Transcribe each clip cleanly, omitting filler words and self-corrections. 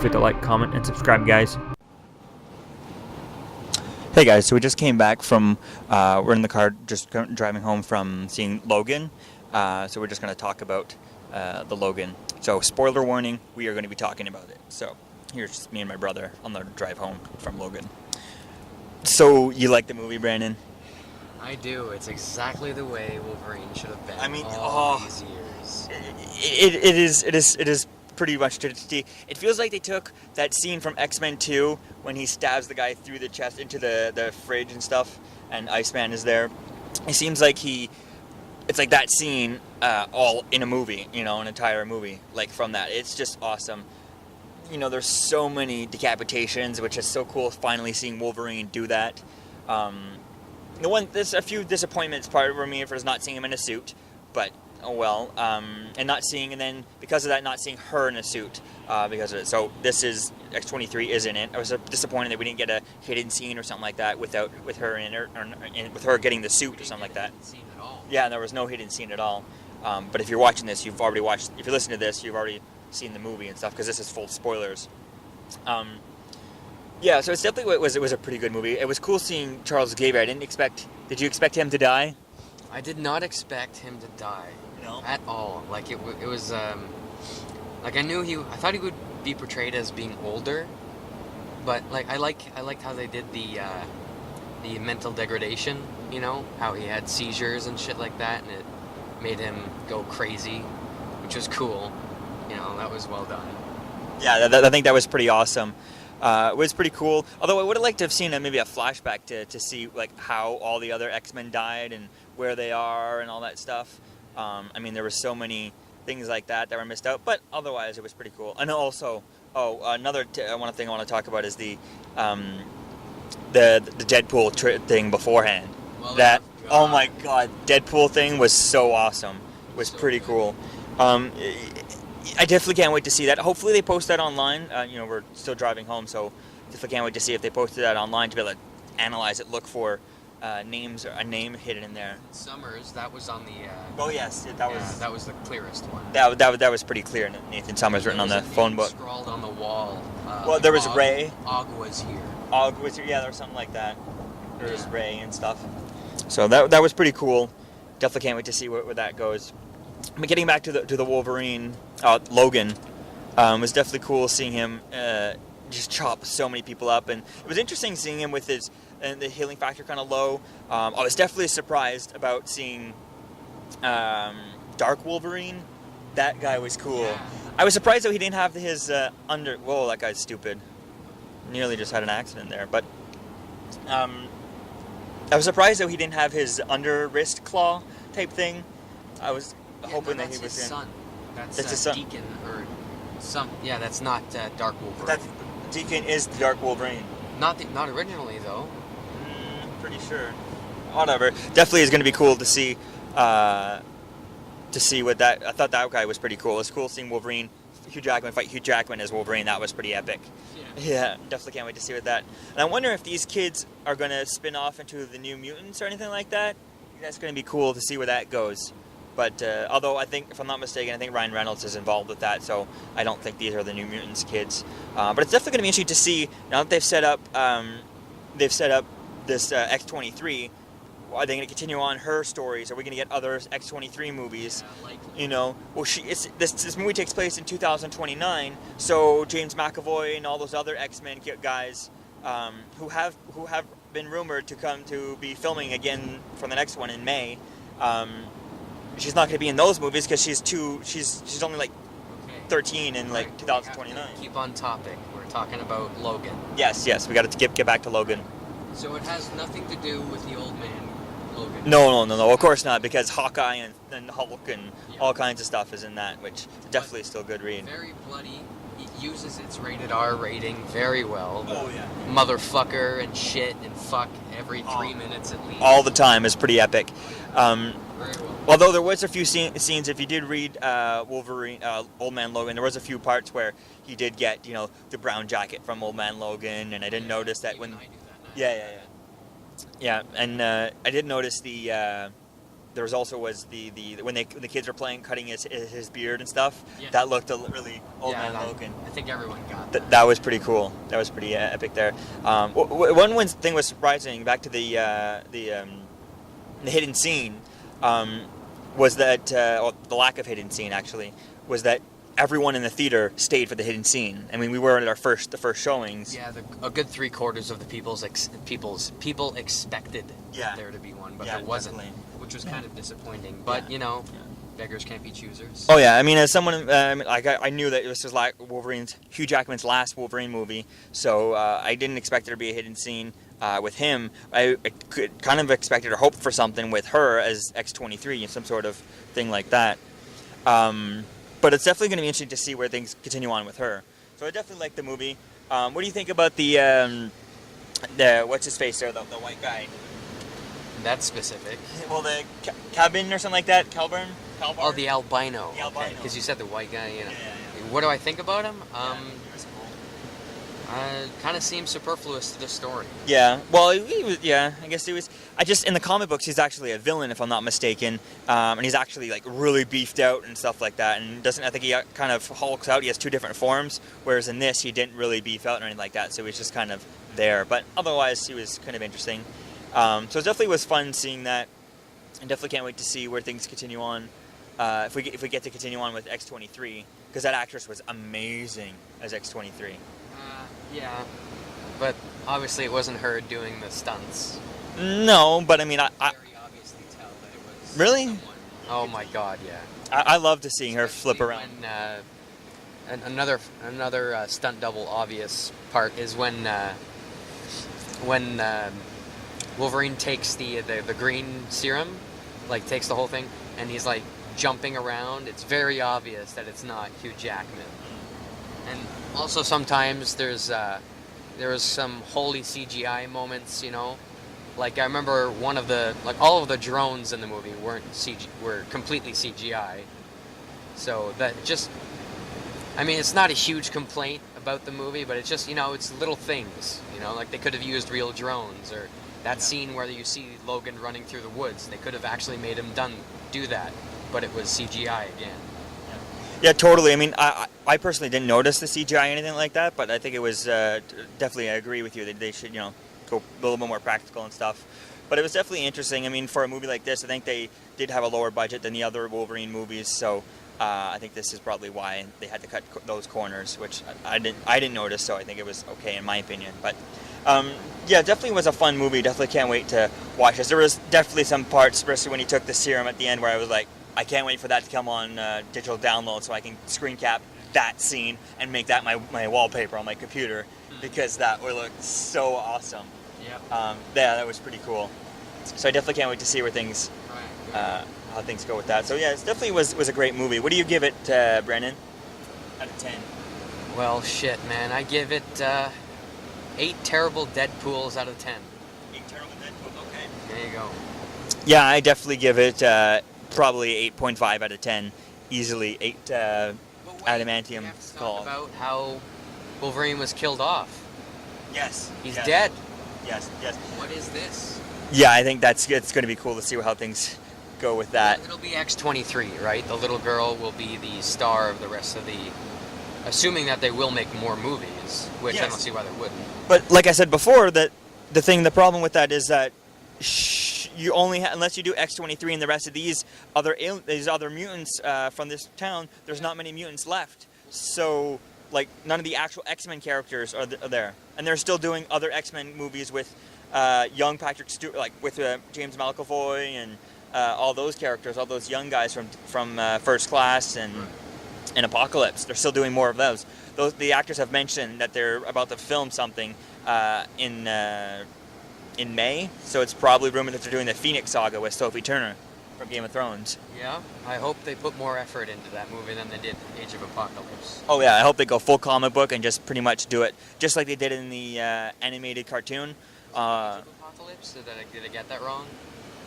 forget to like, comment, and subscribe, guys. Hey guys, so we just came back from, we're in the car just driving home from seeing Logan, so we're just going to talk about the Logan. So spoiler warning, we are going to be talking about it. So here's just me and my brother on the drive home from Logan. So you like the movie, Brandon? I do. It's exactly the way Wolverine should have been. I mean, all these years. It is pretty much to the T. It feels like they took that scene from X-Men 2 when he stabs the guy through the chest into the fridge and stuff, and Iceman is there. It seems like it's like that scene all in a movie, you know, an entire movie, like from that. It's just awesome. You know, there's so many decapitations, which is so cool finally seeing Wolverine do that. There's a few disappointments part for me for not seeing him in a suit, but oh well, and then because of that, not seeing her in a suit because of it. So this is X-23 is in it. I was disappointed that we didn't get a hidden scene or something like that with her in it, or with her getting the suit or something like that. Yeah, there was no hidden scene at all. But if you're watching this, you've already watched. If you're listening to this, you've already seen the movie and stuff because this is full spoilers. Yeah, so it's definitely it was a pretty good movie. It was cool seeing Charles Xavier. Did you expect him to die? I did not expect him to die. No? At all. Like it was like I thought he would be portrayed as being older, but like I liked how they did the mental degradation, you know, how he had seizures and shit like that, and it made him go crazy, which was cool. You know, that was well done. Yeah, I think that was pretty awesome. It was pretty cool. Although I would have liked to have seen maybe a flashback to see like how all the other X-Men died and where they are and all that stuff. I mean, there were so many things like that were missed out, but otherwise it was pretty cool. And also, another thing I want to talk about is the Deadpool thing beforehand. Well, oh my god, Deadpool thing was so awesome. It was pretty cool. I definitely can't wait to see that. Hopefully they post that online. You know, we're still driving home, so definitely can't wait to see if they posted that online to be able to analyze it, look for names or a name hidden in there. Summers, that was on the. Oh yes, that was the clearest one. That was pretty clear. Nathan Summers written on the phone book. Scrawled on the wall. Well, there was Ray. Og was here. Og was here. Yeah, there was something like that. There was Ray and stuff. So that was pretty cool. Definitely can't wait to see where that goes. But getting back to the Wolverine, Logan, was definitely cool seeing him just chop so many people up, and it was interesting seeing him with the healing factor kind of low. I was definitely surprised about seeing Dark Wolverine. That guy was cool. Yeah. I was surprised though he didn't have his Whoa, that guy's stupid. Nearly just had an accident there, but I was surprised though he didn't have his under wrist claw type thing. I was hoping that he was his in. son. That's his son. Deacon or some. Yeah, that's not Dark Wolverine. Deacon is the Dark Wolverine. Not originally though. Pretty sure. Whatever. Definitely is going to be cool to see. What that. I thought that guy was pretty cool. It's cool seeing Wolverine, Hugh Jackman fight Hugh Jackman as Wolverine. That was pretty epic. Yeah, definitely can't wait to see what that. And I wonder if these kids are going to spin off into the New Mutants or anything like that. That's going to be cool to see where that goes. But although I think, if I'm not mistaken, I think Ryan Reynolds is involved with that, so I don't think these are the New Mutants kids. But it's definitely going to be interesting to see now that they've set up this X-23. Are they going to continue on her stories? Are we going to get other X-23 movies? Yeah, likely. You know, well, this movie takes place in 2029, so James McAvoy and all those other X-Men guys who have been rumored to come to be filming again for the next one in May. She's not going to be in those movies because she's only like 13 in like 2029. Keep on topic. We're talking about Logan. Yes, we got to get back to Logan. So it has nothing to do with the old man, Logan. No, of course not, because Hawkeye and Hulk and all kinds of stuff is in that, which definitely is still a good read. Very bloody. It uses its rated R rating very well. Oh yeah. Motherfucker and shit and fuck every 3 minutes at least. All the time is pretty epic. Very well. Although there was a few scenes, if you did read Wolverine, Old Man Logan, there was a few parts where he did get, you know, the brown jacket from Old Man Logan, and I didn't notice that when. Yeah, and I did notice the there was the when the kids were playing, cutting his beard and stuff. Yeah. That looked really old man Logan. I think everyone got That was pretty cool. That was pretty epic there. One thing was surprising. Back to the hidden scene, was that the lack of hidden scene actually was that everyone in the theater stayed for the hidden scene. I mean, we were at the first showings. Yeah, a good 3/4 of the people expected there to be one, but there wasn't, which was kind of disappointing. But beggars can't be choosers. Oh yeah, I mean, as someone I knew that this was like Hugh Jackman's last Wolverine movie, so I didn't expect there to be a hidden scene with him. I could kind of expected or hoped for something with her as X-23, some sort of thing like that. But it's definitely going to be interesting to see where things continue on with her. So I definitely like the movie. What do you think about the what's his face there, the white guy? That's specific. Well, the cabin or something like that, Calburn. Oh, the albino. The albino. Because you said the white guy. Yeah. What do I think about him? He was cool. Kind of seems superfluous to the story. Yeah. Well, he was. Yeah, I guess he was. In the comic books, he's actually a villain, if I'm not mistaken, and he's actually like really beefed out and stuff like that. And I think he kind of hulks out. He has two different forms, whereas in this, he didn't really beef out or anything like that. So he's just kind of there. But otherwise, he was kind of interesting. So it definitely was fun seeing that, and definitely can't wait to see where things continue on. If we get to continue on with X-23, because that actress was amazing as X-23. Yeah, but obviously it wasn't her doing the stunts. No, but I mean, I very obviously tell that it was really. someone. Oh my God, yeah. I loved seeing her flip around. When, another stunt double obvious part is when Wolverine takes the green serum, like takes the whole thing, and he's like jumping around. It's very obvious that it's not Hugh Jackman. And also sometimes there was some holy CGI moments, Like I remember all of the drones in the movie were completely CGI. So that it's not a huge complaint about the movie, but it's just, it's little things, like they could have used real drones, or that scene where you see Logan running through the woods, they could have actually made him do that, but it was CGI again. Yeah, totally. I mean, I personally didn't notice the CGI or anything like that, but I think it was definitely, I agree with you, that they should, go a little bit more practical and stuff. But it was definitely interesting. I mean, for a movie like this, I think they did have a lower budget than the other Wolverine movies, so I think this is probably why they had to cut those corners, which I didn't notice, so I think it was okay in my opinion. But yeah, definitely was a fun movie. Definitely can't wait to watch this. There was definitely some parts, especially when he took the serum at the end, where I was like, I can't wait for that to come on digital download so I can screen cap that scene and make that my wallpaper on my computer, because that would look so awesome. Yeah. Yeah, that was pretty cool. So I definitely can't wait to see where things, how things go with that. So yeah, it definitely was a great movie. What do you give it, Brennan? Out of 10. Well, shit, man. I give it 8 terrible Deadpools out of 10. 8 terrible Deadpools. Okay. There you go. Yeah, I definitely give it probably 8.5 out of 10. Easily 8 adamantium talk about how Wolverine was killed off. Yes. He's dead. Yes. What is this? Yeah, I think it's going to be cool to see how things go with that. It'll be X-23, right? The little girl will be the star of the rest of the... Assuming that they will make more movies, which I don't see why they wouldn't. But like I said before, that the problem with that is that you only unless you do X-23 and the rest of these other mutants from this town, there's not many mutants left. So like none of the actual X-Men characters are there, and they're still doing other X-Men movies with young Patrick Stewart, like with James McAvoy and all those characters, all those young guys from First Class and Apocalypse. They're still doing more of those. The actors have mentioned that they're about to film something in May, so it's probably rumored that they're doing the Phoenix Saga with Sophie Turner from Game of Thrones. Yeah, I hope they put more effort into that movie than they did Age of Apocalypse. Oh yeah, I hope they go full comic book and just pretty much do it just like they did in the animated cartoon. Age of Apocalypse? Did I get that wrong?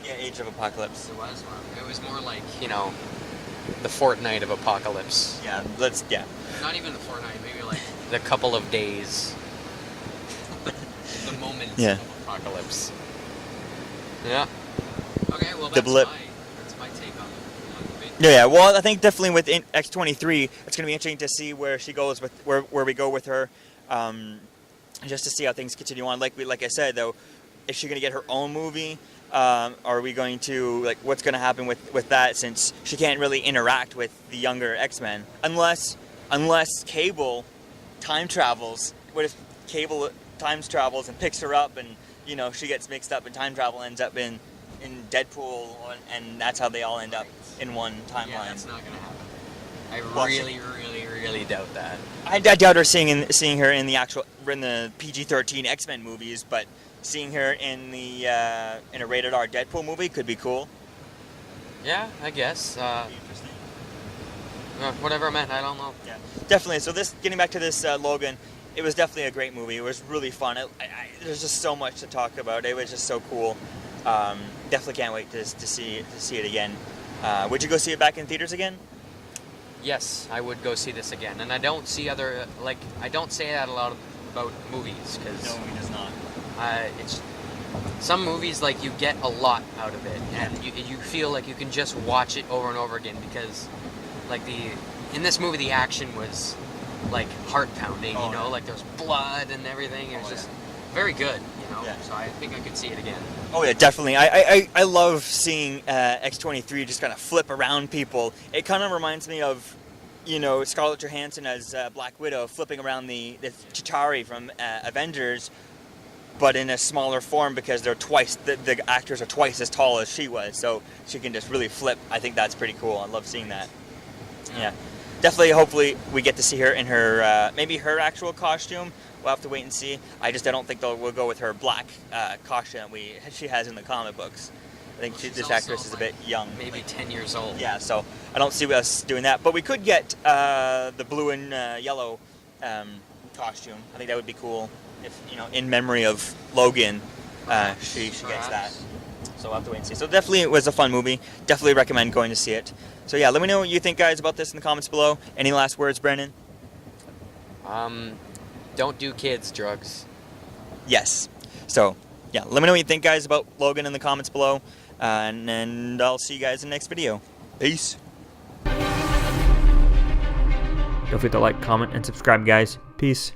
Yeah, Age of Apocalypse. It was. It was more like, the fortnight of Apocalypse. Yeah, Not even the fortnight, maybe like the couple of days. The moments of Apocalypse. Yeah. Okay, well that's blip. my Yeah. Well, I think definitely with X-23, it's going to be interesting to see where she goes with where we go with her, just to see how things continue on. Like I said though, is she going to get her own movie? Are we going to what's going to happen with that, since she can't really interact with the younger X-Men unless Cable time travels? What if Cable time travels and picks her up, and she gets mixed up in time travel, ends up in Deadpool, and that's how they all end up in one timeline? Yeah, that's not gonna happen. I really doubt that. I doubt her seeing her in the PG-13 X-Men movies, but seeing her in a rated R Deadpool movie could be cool. Yeah, I guess. Interesting. Whatever it meant, I don't know. Yeah, definitely. So getting back to this Logan, it was definitely a great movie. It was really fun. There's just so much to talk about. It was just so cool. Definitely can't wait to see it again. Would you go see it back in theaters again? Yes, I would go see this again, and I don't see I don't say that a lot about movies, because No, he does not. it's some movies you get a lot out of it, and you feel like you can just watch it over and over again, because in this movie the action was heart pounding, Oh, yeah. there was blood and everything. It was just very good, Yeah. So I think I could see it again. Oh yeah, definitely. I love seeing X-23 just kind of flip around people. It kind of reminds me of, Scarlett Johansson as Black Widow flipping around the Chitauri from Avengers, but in a smaller form, because the actors are twice as tall as she was, so she can just really flip. I think that's pretty cool. I love seeing that. Yeah. Definitely, hopefully, we get to see her in her, maybe her actual costume. We'll have to wait and see. I don't think we'll go with her black costume she has in the comic books. I think this actress is a bit young. Maybe 10 years old. Yeah, so I don't see us doing that. But we could get the blue and yellow costume. I think that would be cool if, in memory of Logan, she gets that. So we'll have to wait and see. So definitely it was a fun movie. Definitely recommend going to see it. So yeah, let me know what you think, guys, about this in the comments below. Any last words, Brendan? Don't do kids drugs. Yes. So yeah, let me know what you think, guys, about Logan in the comments below. And I'll see you guys in the next video. Peace. Don't forget to like, comment, and subscribe, guys. Peace.